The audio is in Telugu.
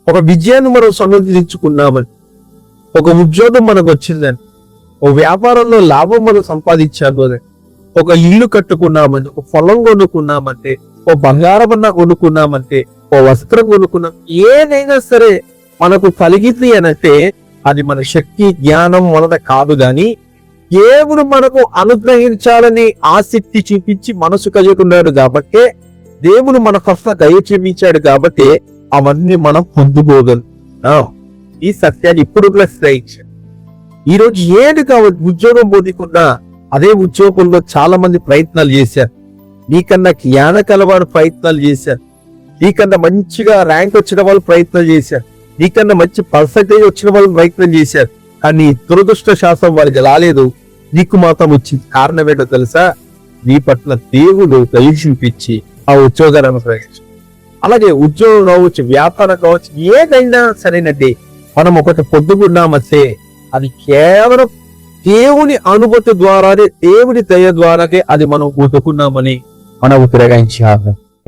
ఒక విజయాన్ని మనం సమర్థించుకున్నామని, ఒక ఉద్యోగం మనకు వచ్చిందని, ఒక వ్యాపారంలో లాభం మనం సంపాదించాము అని, ఒక ఇల్లు కట్టుకున్నామని, ఒక పొలం కొనుక్కున్నామంటే, ఓ బంగారం అన్నా కొనుక్కున్నామంటే, ఓ వస్త్రం కొనుక్కున్నాం, ఏదైనా సరే మనకు కలిగింది అనంటే అది మన శక్తి జ్ఞానం వలన కాదు గాని దేవుడు మనకు అనుగ్రహించాలని ఆసక్తి చూపించి మనసు కలుగుతున్నాడు కాబట్టి, దేవుడు మన పట్ల దయ చూపించాడు కాబట్టి అవన్నీ మనం పొందుకోగలం. ఈ సత్యాన్ని ఇప్పుడు గ్రహించాడు. ఈ రోజు ఏది కావచ్చు, ఉద్యోగం పొందకుండా అదే ఉద్యోగంలో చాలా మంది ప్రయత్నాలు చేశారు. నీకన్నా జ్ఞాన కలవారు ప్రయత్నాలు చేశారు. నీకన్నా మంచిగా ర్యాంక్ వచ్చిన వాళ్ళు ప్రయత్నాలు చేశారు. నీకన్నా మంచి పర్సంటేజ్ వచ్చిన వాళ్ళు ప్రయత్నం చేశారు. కానీ దురదృష్ట శాస్త్రం వారికి రాలేదు, నీకు మాత్రం వచ్చింది. కారణం ఏంటో తెలుసా? నీ పట్ల దేవుడు దయ చూపించి ఆ ఉద్యోగాన్ని అనుగ్రహించాడు. అలాగే ఉద్యోగం కావచ్చు, వ్యాపారం కావచ్చు, ఏదైనా సరేనండి, మనం ఒకటి పొద్దుకున్నామంటే అది కేవలం దేవుని అనుభూతి ద్వారానే, దేవుని దయ ద్వారానే అది మనం పొందుకున్నామని మనం గ్రహించాలి.